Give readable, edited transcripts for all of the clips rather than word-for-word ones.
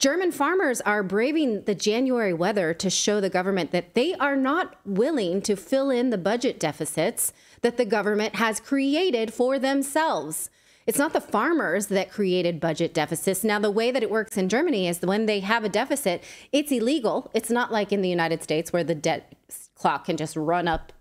German farmers are braving the January weather to show the government that they are not willing to fill in the budget deficits that the government has created for themselves. It's not the farmers that created budget deficits. Now, the way that it works in Germany is when they have a deficit, it's illegal. It's not like in the United States where the debt clock can just run up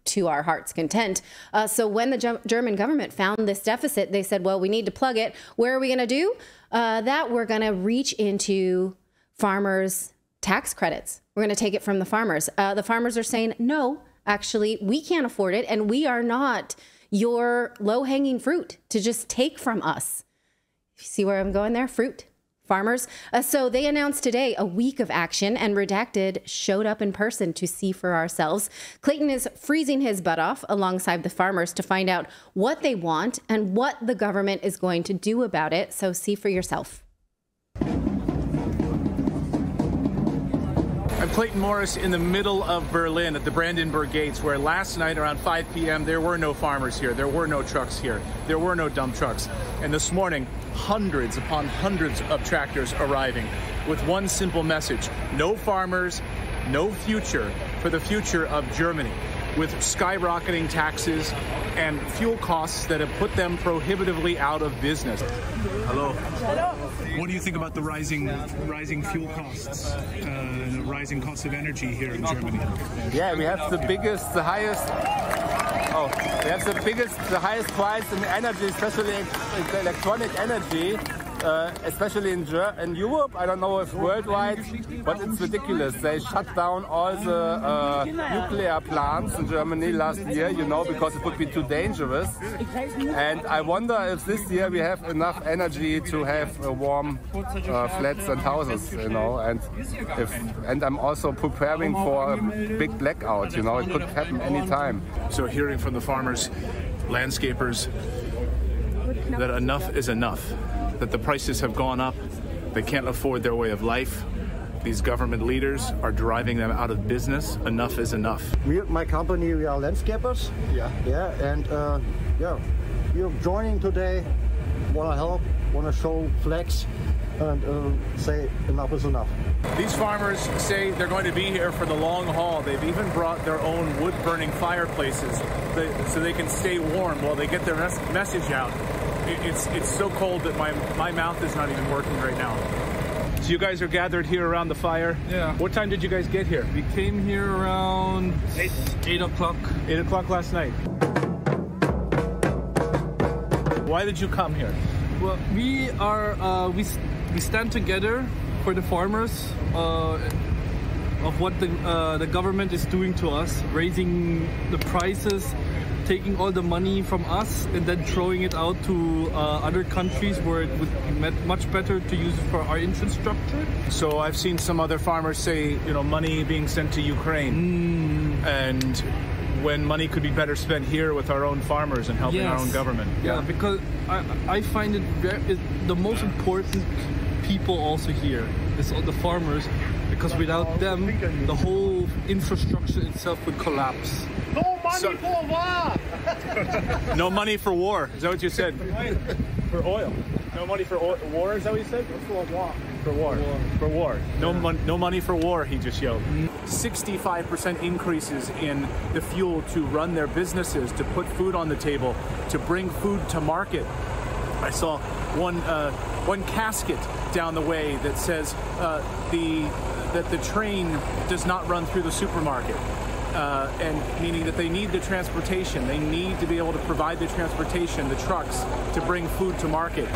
to our heart's content. So when the German government found this deficit, they said, well, we need to plug it. Where are we going to do that? We're going to reach into farmers' tax credits. We're going to take it from the farmers. The farmers are saying, no, actually, we can't afford it. And we are not your low-hanging fruit to just take from us. You see where I'm going there? Fruit. Farmers. So they announced today a week of action, and Redacted showed up in person to see for ourselves. Clayton is freezing his butt off alongside the farmers to find out what they want and what the government is going to do about it. So see for yourself. I'm Clayton Morris in the middle of Berlin at the Brandenburg Gates, where last night around 5 p.m. there were no farmers here, there were no trucks here, there were no dump trucks. And this morning, hundreds upon hundreds of tractors arriving with one simple message: no farmers, no future for the future of Germany, with skyrocketing taxes and fuel costs that have put them prohibitively out of business. Hello. Hello. What do you think about the rising fuel costs, the rising cost of energy here in Germany? Yeah, we have the highest price in energy, especially in electronic energy, especially in Europe. I don't know if worldwide, but it's ridiculous. They shut down all the nuclear plants in Germany last year, you know, because it would be too dangerous. And I wonder if this year we have enough energy to have warm flats and houses, you know. And I'm also preparing for a big blackout, you know. It could happen any time. So hearing from the farmers, landscapers, that enough is enough. That the prices have gone up, they can't afford their way of life. These government leaders are driving them out of business. Enough is enough. My company, we are landscapers. And we're joining today. Want to help, want to show flags, and say enough is enough. These farmers say they're going to be here for the long haul. They've even brought their own wood-burning fireplaces so they can stay warm while they get their message out. It's so cold that my mouth is not even working right now. So you guys are gathered here around the fire? Yeah. What time did you guys get here? We came here around 8 o'clock. 8 o'clock last night. Why did you come here? Well, we stand together for the farmers of what the government is doing to us, raising the prices, taking all the money from us and then throwing it out to other countries where it would be much better to use it for our infrastructure. So I've seen some other farmers say, you know, money being sent to Ukraine, and when money could be better spent here with our own farmers and helping our own government. Yeah, because I find the most important people also here is all the farmers, because without them, the whole infrastructure itself would collapse. No money for war! No money for war, is that what you said? For oil. No money for war, is that what you said? For war. For war. For war. No money for war, he just yelled. 65% increases in the fuel to run their businesses, to put food on the table, to bring food to market. I saw one casket down the way that says that the train does not run through the supermarket. And meaning that they need the transportation. They need to be able to provide the transportation, the trucks, to bring food to market.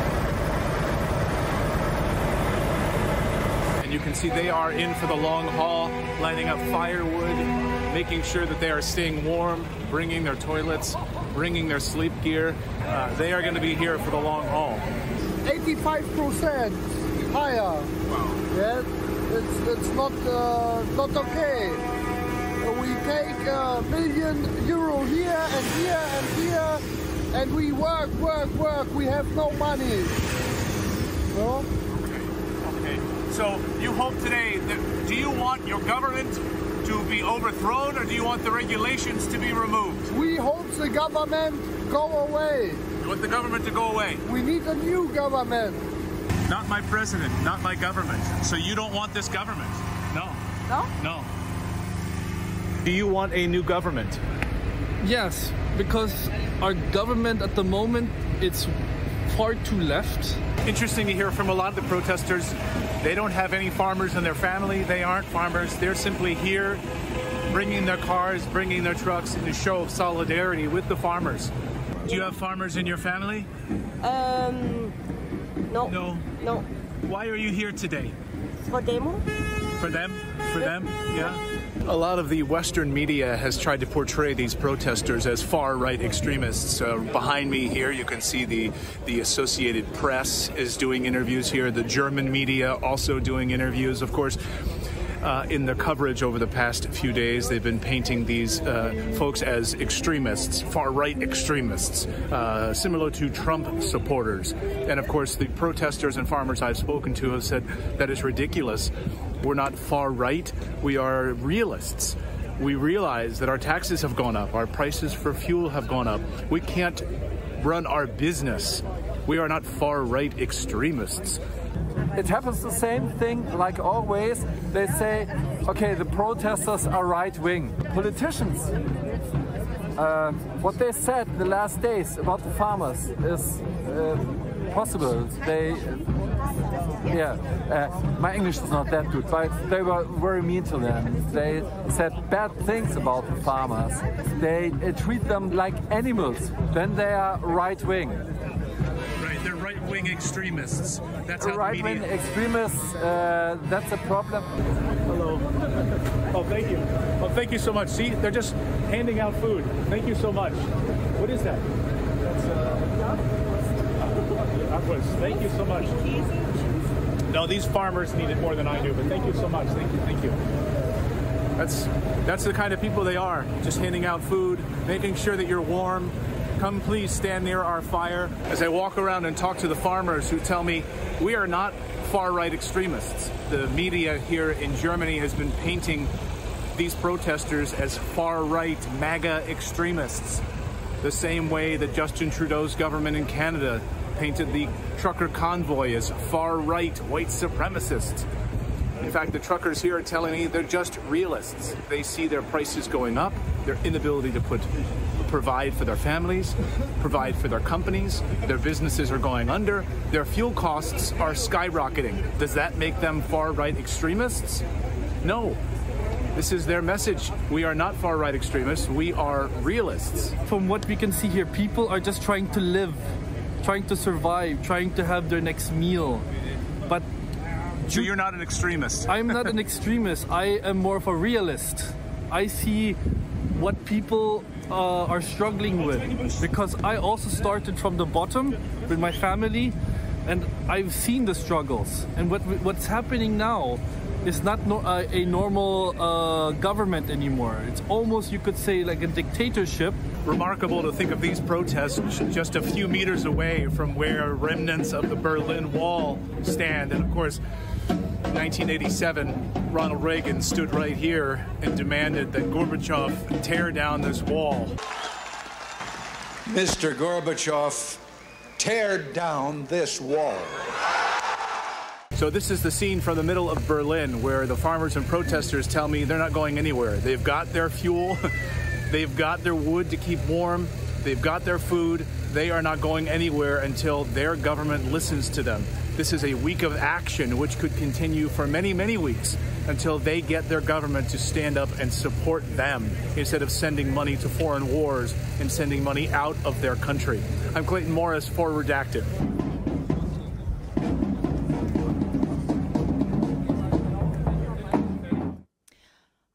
And you can see they are in for the long haul, lining up firewood, making sure that they are staying warm, bringing their toilets, bringing their sleep gear. They are going to be here for the long haul. 85% higher. Wow. Yeah, it's not okay. We take €1 million here and here and here, and we work. We have no money. No? Okay. So you hope today that, do you want your government to be overthrown, or do you want the regulations to be removed? We hope the government go away. You want the government to go away? We need a new government. Not my president, not my government. So you don't want this government? No. No? No. Do you want a new government? Yes, because our government at the moment, it's far too left. Interesting to hear from a lot of the protesters. They don't have any farmers in their family. They aren't farmers. They're simply here bringing their cars, bringing their trucks in a show of solidarity with the farmers. Do you have farmers in your family? No. No. No. Why are you here today? For demo? For them? For them? Yeah. A lot of the Western media has tried to portray these protesters as far-right extremists. Behind me here, you can see the Associated Press is doing interviews here. The German media also doing interviews. Of course, in their coverage over the past few days, they've been painting these folks as extremists, far-right extremists, similar to Trump supporters. And of course, the protesters and farmers I've spoken to have said that is ridiculous. We're not far-right, we are realists. We realize that our taxes have gone up, our prices for fuel have gone up. We can't run our business. We are not far-right extremists. It happens the same thing like always. They say, okay, the protesters are right-wing. Politicians, what they said the last days about the farmers is possible. My English is not that good, but they were very mean to them. They said bad things about the farmers. They treat them like animals. Then they are right-wing. They're right-wing extremists. That's how right-wing extremists, that's a problem. Hello. Oh, thank you. Oh, thank you so much. See, they're just handing out food. Thank you so much. What is that? That's thank you so much. No, these farmers need it more than I do, but thank you so much. Thank you, thank you. That's the kind of people they are. Just handing out food, making sure that you're warm. Come please stand near our fire. As I walk around and talk to the farmers who tell me we are not far-right extremists. The media here in Germany has been painting these protesters as far-right MAGA extremists, the same way that Justin Trudeau's government in Canada painted the trucker convoy as far-right white supremacists. In fact, the truckers here are telling me they're just realists. They see their prices going up, their inability to provide for their families, provide for their companies, their businesses are going under, their fuel costs are skyrocketing. Does that make them far-right extremists? No. This is their message. We are not far-right extremists, we are realists. From what we can see here, people are just trying to live, trying to survive, trying to have their next meal. But so you're not an extremist? I'm not an extremist. I am more of a realist. I see what people are struggling with, because I also started from the bottom with my family, and I've seen the struggles. And what's happening now is not a normal government anymore. It's almost, you could say, like a dictatorship. Remarkable to think of these protests just a few meters away from where remnants of the Berlin Wall stand. And of course, in 1987, Ronald Reagan stood right here and demanded that Gorbachev tear down this wall. Mr. Gorbachev, tear down this wall. So this is the scene from the middle of Berlin where the farmers and protesters tell me they're not going anywhere. They've got their fuel, they've got their wood to keep warm, they've got their food. They are not going anywhere until their government listens to them. This is a week of action which could continue for many, many weeks until they get their government to stand up and support them instead of sending money to foreign wars and sending money out of their country. I'm Clayton Morris for Redacted.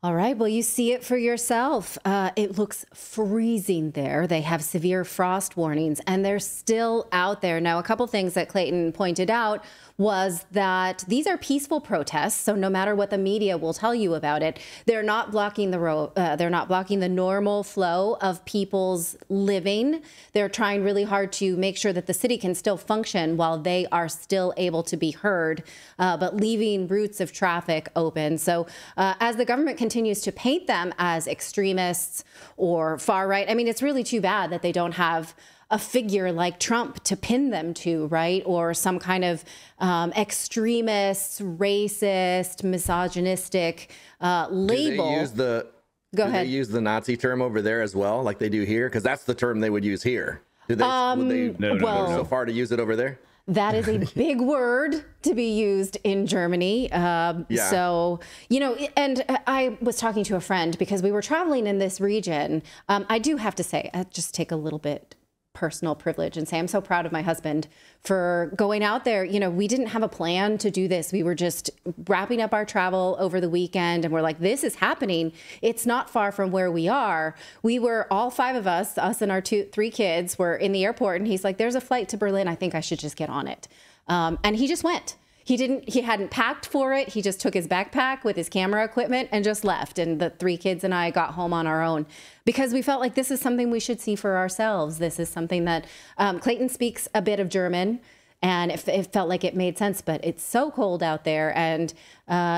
All right, well, you see it for yourself. It looks freezing there. They have severe frost warnings, and they're still out there. Now, a couple things that Clayton pointed out was that these are peaceful protests, so no matter what the media will tell you about it, they're not blocking the road. They're not blocking the normal flow of people's living. They're trying really hard to make sure that the city can still function while they are still able to be heard, but leaving routes of traffic open. So as the government continues to paint them as extremists or far right, I mean, it's really too bad that they don't have a figure like Trump to pin them to, right? Or some kind of extremist, racist, misogynistic label. Do they use the Nazi term over there as well, like they do here? Because that's the term they would use here. Would they go so far to use it over there? That is a big word to be used in Germany. So, you know, and I was talking to a friend because we were traveling in this region. I do have to say, I just take a little bit personal privilege and say I'm so proud of my husband for going out there. You know, we didn't have a plan to do this. We were just wrapping up our travel over the weekend and we're like, this is happening. It's not far from where we are. We were all 5 of us and our 3 kids were in the airport and he's like, there's a flight to Berlin. I think I should just get on it. And he just went. He hadn't packed for it. He just took his backpack with his camera equipment and just left. And the 3 kids and I got home on our own because we felt like this is something we should see for ourselves. This is something that Clayton speaks a bit of German and it felt like it made sense, but it's so cold out there. And,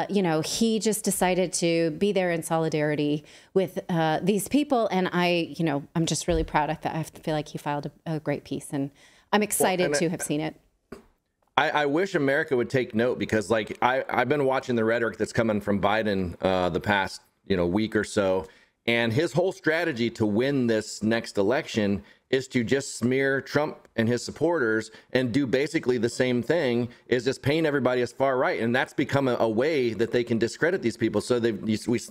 you know, he just decided to be there in solidarity with these people. And I'm just really proud. I feel like he filed a great piece and I'm excited to have seen it. I wish America would take note because, like, I've been watching the rhetoric that's coming from Biden the past, week or so. And his whole strategy to win this next election is to just smear Trump and his supporters and do basically the same thing, is just paint everybody as far right. And that's become a way that they can discredit these people. So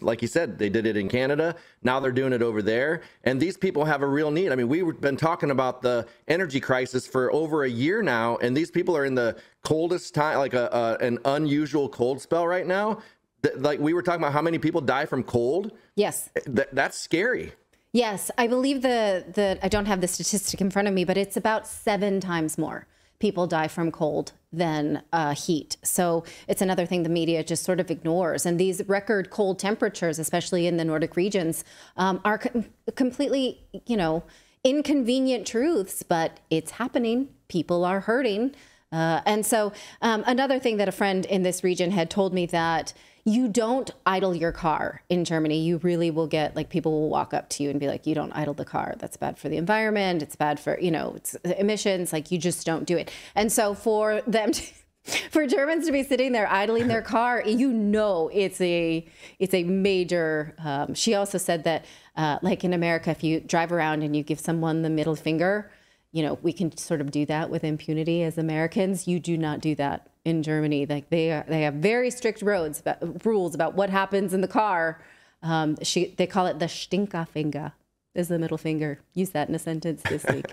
like you said, they did it in Canada. Now they're doing it over there. And these people have a real need. I mean, we've been talking about the energy crisis for over a year now, and these people are in the coldest time, like an unusual cold spell right now. Like we were talking about how many people die from cold. Yes. That's scary. Yes, I believe I don't have the statistic in front of me, but it's about 7 times more people die from cold than heat. So it's another thing the media just sort of ignores. And these record cold temperatures, especially in the Nordic regions, are completely, inconvenient truths, but it's happening. People are hurting. And so another thing that a friend in this region had told me, that you don't idle your car in Germany. You really will get, like, people will walk up to you and be like, you don't idle the car. That's bad for the environment. It's bad for, it's emissions. Like, you just don't do it. And so for them for Germans to be sitting there idling their car, it's a major, she also said that, like in America, if you drive around and you give someone the middle finger, we can sort of do that with impunity as Americans. You do not do that in Germany. Like they have very strict rules about what happens in the car. They call it the Stinkerfinger, is the middle finger. Use that in a sentence this week.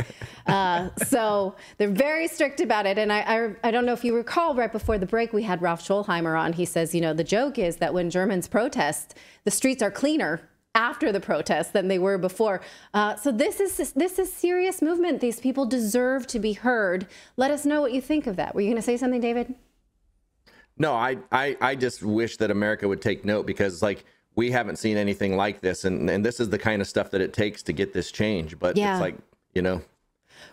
So they're very strict about it. And I don't know if you recall, right before the break, we had Ralph Scholheimer on. He says, the joke is that when Germans protest, the streets are cleaner after the protests than they were before. So this is serious movement. These people deserve to be heard. Let us know what you think of that. Were you going to say something, David? No, I just wish that America would take note, because we haven't seen anything like this. And this is the kind of stuff that it takes to get this change. But yeah. It's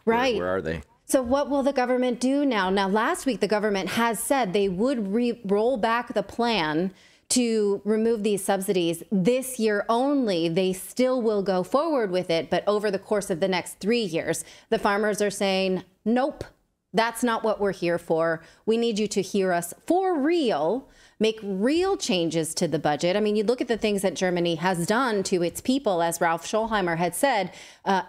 right. Where are they? So what will the government do now? Now, last week, the government has said they would roll back the plan to remove these subsidies this year only. They still will go forward with it, but over the course of the next 3 years, the farmers are saying, nope, that's not what we're here for. We need you to hear us for real, make real changes to the budget. I mean, you look at the things that Germany has done to its people, as Ralph Scholheimer had said,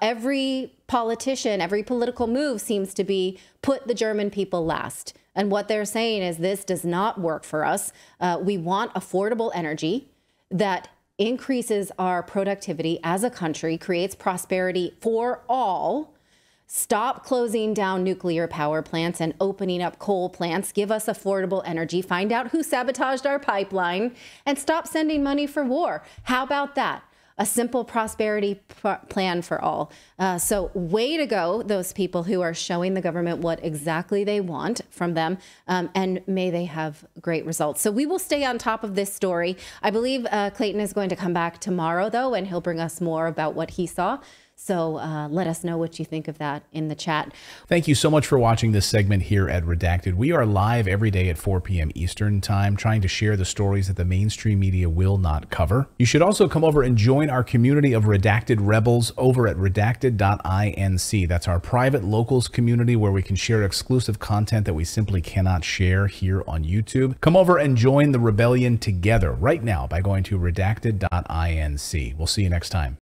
every politician, every political move seems to be put the German people last. And what they're saying is, this does not work for us. We want affordable energy that increases our productivity as a country, creates prosperity for all. Stop closing down nuclear power plants and opening up coal plants. Give us affordable energy. Find out who sabotaged our pipeline and stop sending money for war. How about that? A simple prosperity plan for all. So way to go, those people who are showing the government what exactly they want from them, and may they have great results. So we will stay on top of this story. I believe Clayton is going to come back tomorrow, though, and he'll bring us more about what he saw. So let us know what you think of that in the chat. Thank you so much for watching this segment here at Redacted. We are live every day at 4 p.m. Eastern Time, trying to share the stories that the mainstream media will not cover. You should also come over and join our community of Redacted Rebels over at redacted.inc. That's our private locals community where we can share exclusive content that we simply cannot share here on YouTube. Come over and join the rebellion together right now by going to redacted.inc. We'll see you next time.